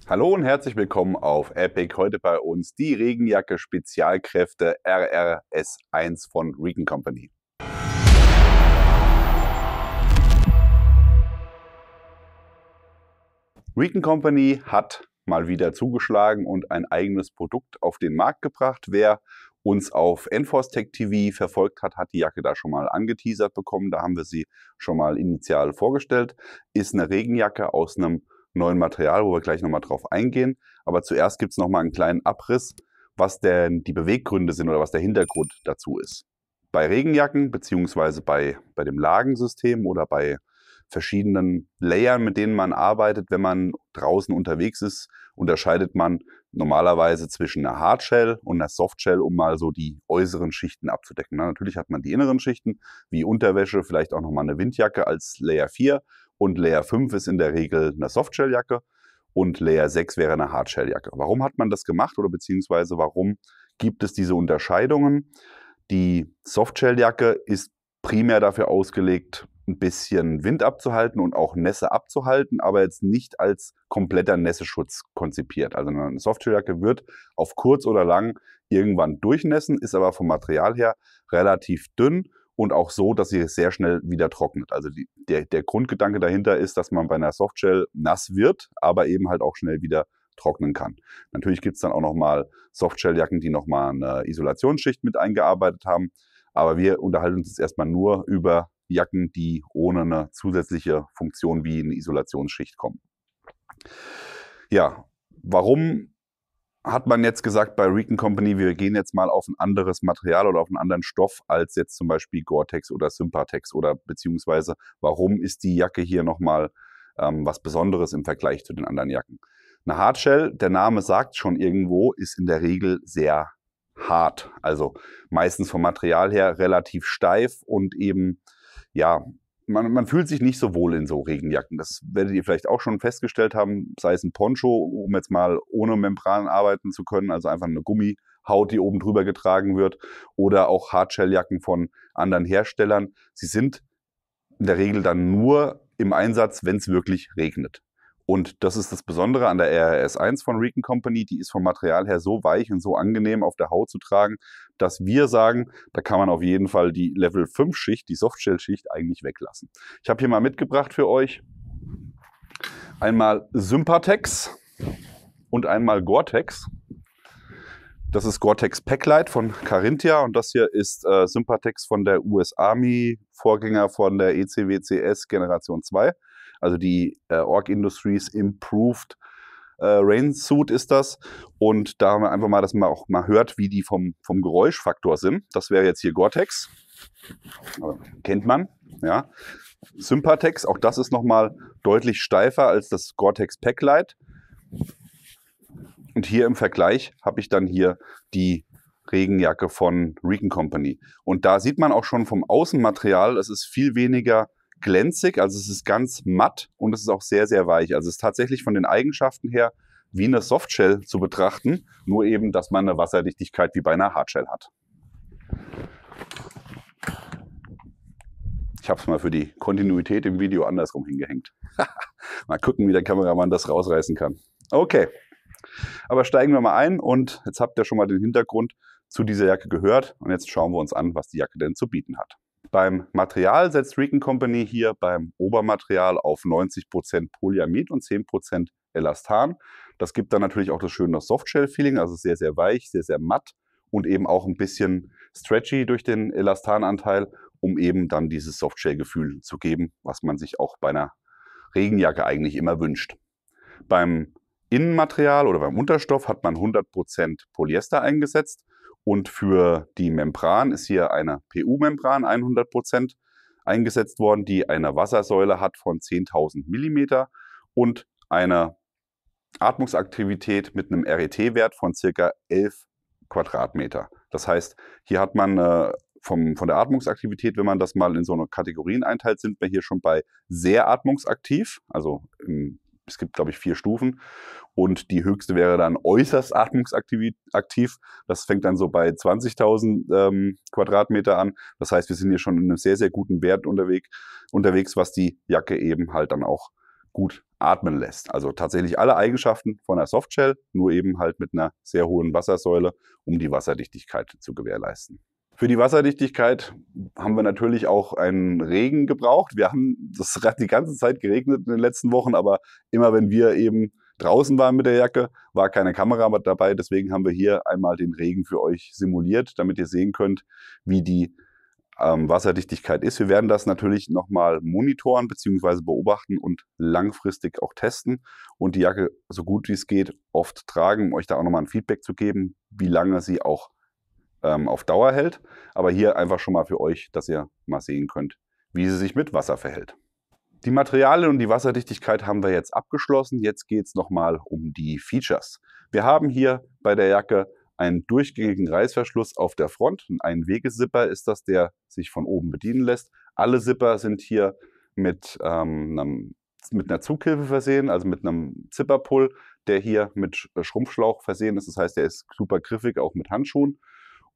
Hallo und herzlich willkommen auf Epic. Heute bei uns die Regenjacke Spezialkräfte RRS1 von Recon Company. Recon Company hat mal wieder zugeschlagen und ein eigenes Produkt auf den Markt gebracht. Wer uns auf Enforce Tech TV verfolgt hat, hat die Jacke da schon mal angeteasert bekommen. Da haben wir sie schon mal initial vorgestellt. Ist eine Regenjacke aus einem neuen Material, wo wir gleich nochmal drauf eingehen. Aber zuerst gibt es nochmal einen kleinen Abriss, was denn die Beweggründe sind oder was der Hintergrund dazu ist. Bei Regenjacken beziehungsweise bei dem Lagensystem oder bei verschiedenen Layern, mit denen man arbeitet, wenn man draußen unterwegs ist, unterscheidet man normalerweise zwischen einer Hardshell und einer Softshell, um mal so die äußeren Schichten abzudecken. Natürlich hat man die inneren Schichten, wie Unterwäsche, vielleicht auch nochmal eine Windjacke als Layer 4 und Layer 5 ist in der Regel eine Softshelljacke und Layer 6 wäre eine Hardshelljacke. Warum hat man das gemacht oder beziehungsweise warum gibt es diese Unterscheidungen? Die Softshelljacke ist primär dafür ausgelegt, ein bisschen Wind abzuhalten und auch Nässe abzuhalten, aber jetzt nicht als kompletter Nässeschutz konzipiert. Also eine Softshelljacke wird auf kurz oder lang irgendwann durchnässen, ist aber vom Material her relativ dünn und auch so, dass sie sehr schnell wieder trocknet. Also der Grundgedanke dahinter ist, dass man bei einer Softshell nass wird, aber eben halt auch schnell wieder trocknen kann. Natürlich gibt es dann auch nochmal Softshelljacken, die nochmal eine Isolationsschicht mit eingearbeitet haben, aber wir unterhalten uns jetzt erstmal nur über Jacken, die ohne eine zusätzliche Funktion wie eine Isolationsschicht kommen. Ja, warum hat man jetzt gesagt bei Recon Company, wir gehen jetzt mal auf ein anderes Material oder auf einen anderen Stoff als jetzt zum Beispiel Gore-Tex oder Sympatex oder beziehungsweise warum ist die Jacke hier nochmal was Besonderes im Vergleich zu den anderen Jacken? Eine Hardshell, der Name sagt schon irgendwo, ist in der Regel sehr hart, also meistens vom Material her relativ steif und eben ja, man fühlt sich nicht so wohl in so Regenjacken. Das werdet ihr vielleicht auch schon festgestellt haben, sei es ein Poncho, um jetzt mal ohne Membran arbeiten zu können, also einfach eine Gummihaut, die oben drüber getragen wird, oder auch Hardshelljacken von anderen Herstellern. Sie sind in der Regel dann nur im Einsatz, wenn es wirklich regnet. Und das ist das Besondere an der RRS1 von Recon Company. Die ist vom Material her so weich und so angenehm auf der Haut zu tragen, dass wir sagen, da kann man auf jeden Fall die Level 5 Schicht, die Softshell-Schicht eigentlich weglassen. Ich habe hier mal mitgebracht für euch einmal Sympatex und einmal Gore-Tex. Das ist Gore-Tex Packlight von Carinthia und das hier ist Sympatex von der US Army, Vorgänger von der ECWCS Generation 2. Also die Org Industries Improved Rain Suit ist das. Und da haben wir einfach mal, dass man auch mal hört, wie die vom Geräuschfaktor sind. Das wäre jetzt hier Gore-Tex. Kennt man, ja. Sympatex, auch das ist nochmal deutlich steifer als das Gore-Tex Packlight. Und hier im Vergleich habe ich dann hier die Regenjacke von Recon Company. Und da sieht man auch schon vom Außenmaterial, es ist viel weniger glänzig, also es ist ganz matt und es ist auch sehr, sehr weich. Also es ist tatsächlich von den Eigenschaften her wie eine Softshell zu betrachten, nur eben, dass man eine Wasserdichtigkeit wie bei einer Hardshell hat. Ich habe es mal für die Kontinuität im Video andersrum hingehängt. Mal gucken, wie der Kameramann das rausreißen kann. Okay, aber steigen wir mal ein und jetzt habt ihr schon mal den Hintergrund zu dieser Jacke gehört und jetzt schauen wir uns an, was die Jacke denn zu bieten hat. Beim Material setzt Recon Company hier beim Obermaterial auf 90% Polyamid und 10% Elastan. Das gibt dann natürlich auch das schöne Softshell-Feeling, also sehr, sehr weich, sehr, sehr matt und eben auch ein bisschen stretchy durch den Elastananteil, um eben dann dieses Softshell-Gefühl zu geben, was man sich auch bei einer Regenjacke eigentlich immer wünscht. Beim Innenmaterial oder beim Unterstoff hat man 100% Polyester eingesetzt. Und für die Membran ist hier eine PU-Membran 100% eingesetzt worden, die eine Wassersäule hat von 10.000 mm und eine Atmungsaktivität mit einem RET-Wert von ca. 11 Quadratmeter. Das heißt, hier hat man von der Atmungsaktivität, wenn man das mal in so eine Kategorien einteilt, sind wir hier schon bei sehr atmungsaktiv, also es gibt, glaube ich, 4 Stufen und die höchste wäre dann äußerst atmungsaktiv. Das fängt dann so bei 20.000 Quadratmeter an. Das heißt, wir sind hier schon in einem sehr, sehr guten Wert unterwegs, was die Jacke eben halt dann auch gut atmen lässt. Also tatsächlich alle Eigenschaften von einer Softshell, nur eben halt mit einer sehr hohen Wassersäule, um die Wasserdichtigkeit zu gewährleisten. Für die Wasserdichtigkeit haben wir natürlich auch einen Regen gebraucht. Das hat die ganze Zeit geregnet in den letzten Wochen, aber immer wenn wir eben draußen waren mit der Jacke, war keine Kamera dabei. Deswegen haben wir hier einmal den Regen für euch simuliert, damit ihr sehen könnt, wie die Wasserdichtigkeit ist. Wir werden das natürlich nochmal monitoren bzw. beobachten und langfristig auch testen und die Jacke so gut wie es geht oft tragen, um euch da auch nochmal ein Feedback zu geben, wie lange sie auch auf Dauer hält. Aber hier einfach schon mal für euch, dass ihr mal sehen könnt, wie sie sich mit Wasser verhält. Die Materialien und die Wasserdichtigkeit haben wir jetzt abgeschlossen. Jetzt geht es nochmal um die Features. Wir haben hier bei der Jacke einen durchgängigen Reißverschluss auf der Front. Ein Einwegezipper ist das, der sich von oben bedienen lässt. Alle Zipper sind hier mit einer Zughilfe versehen, also mit einem Zipperpull, der hier mit Schrumpfschlauch versehen ist. Das heißt, der ist super griffig, auch mit Handschuhen.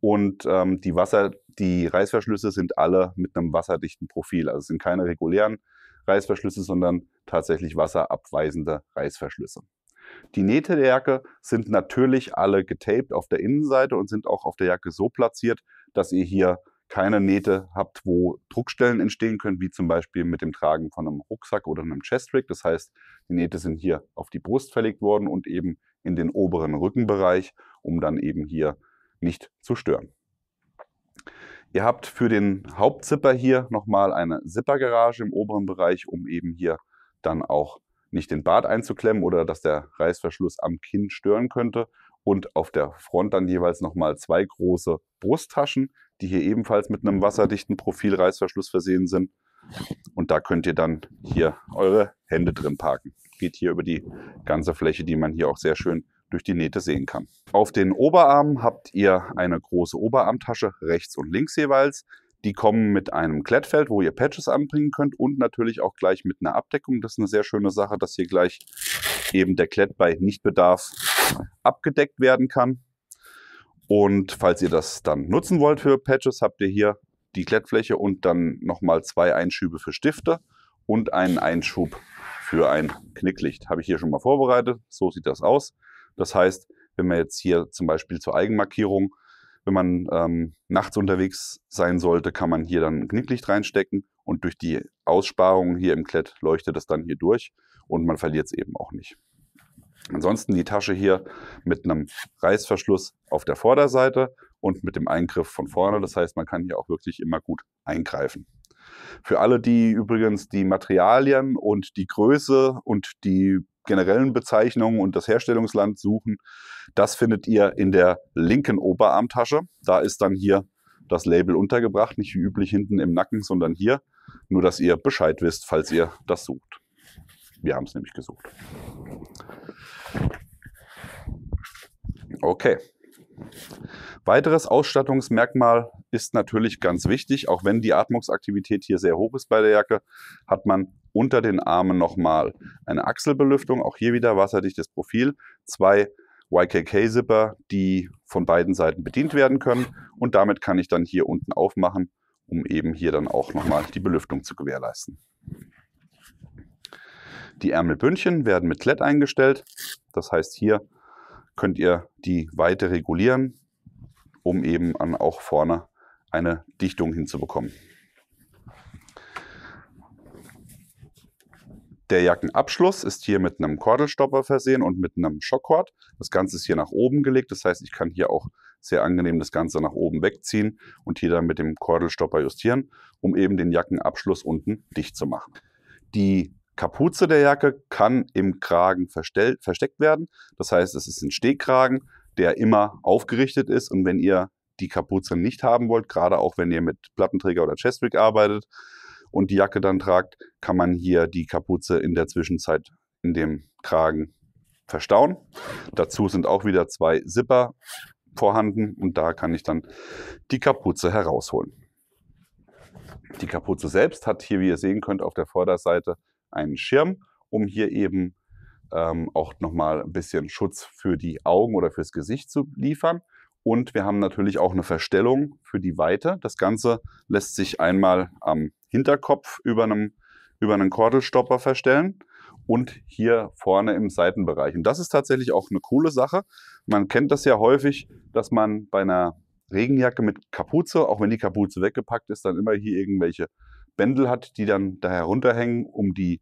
Und die Reißverschlüsse sind alle mit einem wasserdichten Profil. Also es sind keine regulären Reißverschlüsse, sondern tatsächlich wasserabweisende Reißverschlüsse. Die Nähte der Jacke sind natürlich alle getaped auf der Innenseite und sind auch auf der Jacke so platziert, dass ihr hier keine Nähte habt, wo Druckstellen entstehen können, wie zum Beispiel mit dem Tragen von einem Rucksack oder einem Chest-Rig. Das heißt, die Nähte sind hier auf die Brust verlegt worden und eben in den oberen Rückenbereich, um dann eben hier nicht zu stören. Ihr habt für den Hauptzipper hier nochmal eine Zippergarage im oberen Bereich, um eben hier dann auch nicht den Bart einzuklemmen oder dass der Reißverschluss am Kinn stören könnte. Und auf der Front dann jeweils nochmal zwei große Brusttaschen, die hier ebenfalls mit einem wasserdichten Profilreißverschluss versehen sind. Und da könnt ihr dann hier eure Hände drin parken. Geht hier über die ganze Fläche, die man hier auch sehr schön durch die Nähte sehen kann. Auf den Oberarmen habt ihr eine große Oberarmtasche, rechts und links jeweils. Die kommen mit einem Klettfeld, wo ihr Patches anbringen könnt und natürlich auch gleich mit einer Abdeckung. Das ist eine sehr schöne Sache, dass hier gleich eben der Klett bei Nichtbedarf abgedeckt werden kann. Und falls ihr das dann nutzen wollt für Patches, habt ihr hier die Klettfläche und dann nochmal zwei Einschübe für Stifte und einen Einschub für ein Knicklicht. Habe ich hier schon mal vorbereitet. So sieht das aus. Das heißt, wenn man jetzt hier zum Beispiel zur Eigenmarkierung, wenn man nachts unterwegs sein sollte, kann man hier dann ein Knicklicht reinstecken und durch die Aussparungen hier im Klett leuchtet es dann hier durch und man verliert es eben auch nicht. Ansonsten die Tasche hier mit einem Reißverschluss auf der Vorderseite und mit dem Eingriff von vorne. Das heißt, man kann hier auch wirklich immer gut eingreifen. Für alle, die übrigens die Materialien und die Größe und die generellen Bezeichnungen und das Herstellungsland suchen, das findet ihr in der linken Oberarmtasche. Da ist dann hier das Label untergebracht, nicht wie üblich hinten im Nacken, sondern hier. Nur, dass ihr Bescheid wisst, falls ihr das sucht. Wir haben es nämlich gesucht. Okay. Weiteres Ausstattungsmerkmal ist natürlich ganz wichtig, auch wenn die Atmungsaktivität hier sehr hoch ist bei der Jacke, hat man unter den Armen nochmal eine Achselbelüftung, auch hier wieder wasserdichtes Profil, zwei YKK-Zipper, die von beiden Seiten bedient werden können und damit kann ich dann hier unten aufmachen, um eben hier dann auch nochmal die Belüftung zu gewährleisten. Die Ärmelbündchen werden mit Klett eingestellt, das heißt hier könnt ihr die Weite regulieren, um eben auch vorne eine Dichtung hinzubekommen. Der Jackenabschluss ist hier mit einem Kordelstopper versehen und mit einem Schockcord. Das Ganze ist hier nach oben gelegt, das heißt, ich kann hier auch sehr angenehm das Ganze nach oben wegziehen und hier dann mit dem Kordelstopper justieren, um eben den Jackenabschluss unten dicht zu machen. Die Kapuze der Jacke kann im Kragen versteckt werden. Das heißt, es ist ein Stehkragen, der immer aufgerichtet ist. Und wenn ihr die Kapuze nicht haben wollt, gerade auch wenn ihr mit Plattenträger oder Chest-Rig arbeitet und die Jacke dann tragt, kann man hier die Kapuze in der Zwischenzeit in dem Kragen verstauen. Dazu sind auch wieder zwei Zipper vorhanden und da kann ich dann die Kapuze herausholen. Die Kapuze selbst hat hier, wie ihr sehen könnt, auf der Vorderseite einen Schirm, um hier eben auch nochmal ein bisschen Schutz für die Augen oder fürs Gesicht zu liefern. Und wir haben natürlich auch eine Verstellung für die Weite. Das Ganze lässt sich einmal am Hinterkopf über einen Kordelstopper verstellen und hier vorne im Seitenbereich. Und das ist tatsächlich auch eine coole Sache. Man kennt das ja häufig, dass man bei einer Regenjacke mit Kapuze, auch wenn die Kapuze weggepackt ist, dann immer hier irgendwelche Bändel hat, die dann da herunterhängen, um die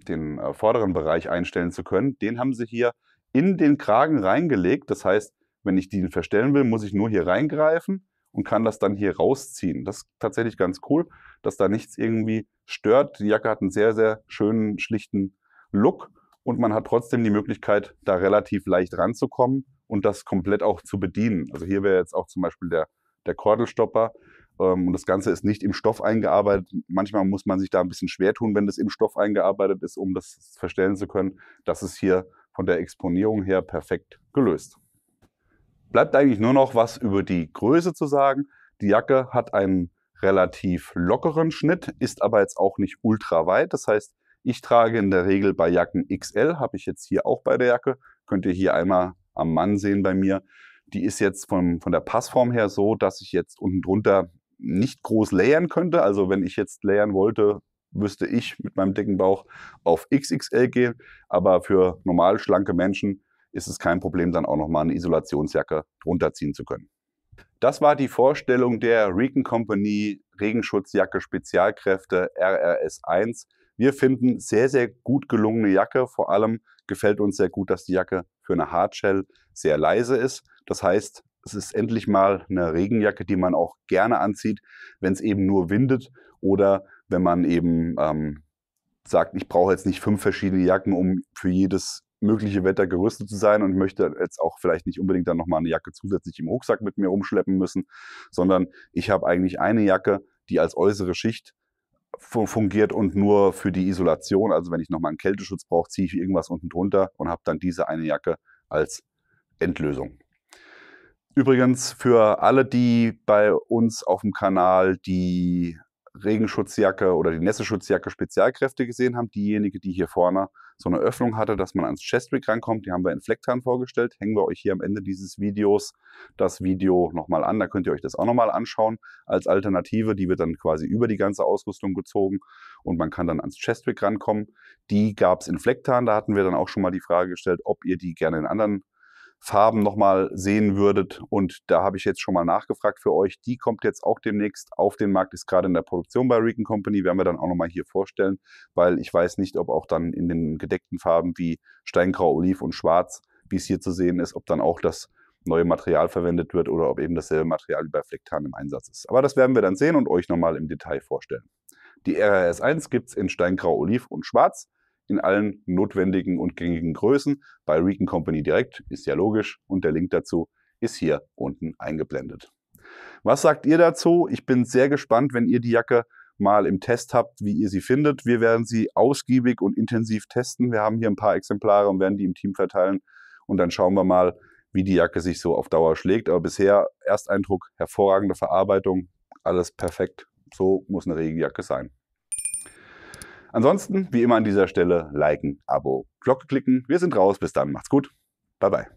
den vorderen Bereich einstellen zu können. Den haben sie hier in den Kragen reingelegt. Das heißt, wenn ich den verstellen will, muss ich nur hier reingreifen und kann das dann hier rausziehen. Das ist tatsächlich ganz cool, dass da nichts irgendwie stört. Die Jacke hat einen sehr, sehr schönen, schlichten Look und man hat trotzdem die Möglichkeit, da relativ leicht ranzukommen und das komplett auch zu bedienen. Also hier wäre jetzt auch zum Beispiel der Kordelstopper. Und das Ganze ist nicht im Stoff eingearbeitet. Manchmal muss man sich da ein bisschen schwer tun, wenn das im Stoff eingearbeitet ist, um das verstellen zu können. Das ist hier von der Exponierung her perfekt gelöst. Bleibt eigentlich nur noch was über die Größe zu sagen. Die Jacke hat einen relativ lockeren Schnitt, ist aber jetzt auch nicht ultra weit. Das heißt, ich trage in der Regel bei Jacken XL, habe ich jetzt hier auch bei der Jacke. Könnt ihr hier einmal am Mann sehen bei mir. Die ist jetzt von der Passform her so, dass ich jetzt unten drunter nicht groß layern könnte. Also wenn ich jetzt layern wollte, müsste ich mit meinem dicken Bauch auf XXL gehen. Aber für normal schlanke Menschen ist es kein Problem, dann auch nochmal eine Isolationsjacke drunter ziehen zu können. Das war die Vorstellung der Recon Company Regenschutzjacke Spezialkräfte RRS 1. Wir finden sehr, sehr gut gelungene Jacke. Vor allem gefällt uns sehr gut, dass die Jacke für eine Hardshell sehr leise ist. Das heißt, es ist endlich mal eine Regenjacke, die man auch gerne anzieht, wenn es eben nur windet oder wenn man eben sagt, ich brauche jetzt nicht 5 verschiedene Jacken, um für jedes mögliche Wetter gerüstet zu sein und möchte jetzt auch vielleicht nicht unbedingt dann nochmal eine Jacke zusätzlich im Rucksack mit mir rumschleppen müssen, sondern ich habe eigentlich eine Jacke, die als äußere Schicht fungiert und nur für die Isolation, also wenn ich nochmal einen Kälteschutz brauche, ziehe ich irgendwas unten drunter und habe dann diese eine Jacke als Endlösung. Übrigens für alle, die bei uns auf dem Kanal die Regenschutzjacke oder die Nässeschutzjacke Spezialkräfte gesehen haben, diejenige, die hier vorne so eine Öffnung hatte, dass man ans Chestrig rankommt, die haben wir in Flecktarn vorgestellt, hängen wir euch hier am Ende dieses Videos das Video nochmal an, da könnt ihr euch das auch nochmal anschauen als Alternative, die wird dann quasi über die ganze Ausrüstung gezogen und man kann dann ans Chestrig rankommen. Die gab es in Flecktarn, da hatten wir dann auch schon mal die Frage gestellt, ob ihr die gerne in anderen Farben nochmal sehen würdet. Und da habe ich jetzt schon mal nachgefragt für euch. Die kommt jetzt auch demnächst auf den Markt, ist gerade in der Produktion bei Recon Company. Werden wir dann auch nochmal hier vorstellen, weil ich weiß nicht, ob auch dann in den gedeckten Farben wie Steingrau, Oliv und Schwarz, wie es hier zu sehen ist, ob dann auch das neue Material verwendet wird oder ob eben dasselbe Material wie bei Flecktarn im Einsatz ist. Aber das werden wir dann sehen und euch nochmal im Detail vorstellen. Die RRS 1 gibt es in Steingrau, Oliv und Schwarz in allen notwendigen und gängigen Größen. Bei Recon Company direkt, ist ja logisch. Und der Link dazu ist hier unten eingeblendet. Was sagt ihr dazu? Ich bin sehr gespannt, wenn ihr die Jacke mal im Test habt, wie ihr sie findet. Wir werden sie ausgiebig und intensiv testen. Wir haben hier ein paar Exemplare und werden die im Team verteilen. Und dann schauen wir mal, wie die Jacke sich so auf Dauer schlägt. Aber bisher Ersteindruck, hervorragende Verarbeitung, alles perfekt. So muss eine Regenjacke sein. Ansonsten, wie immer an dieser Stelle, liken, Abo, Glocke klicken. Wir sind raus. Bis dann. Macht's gut. Bye, bye.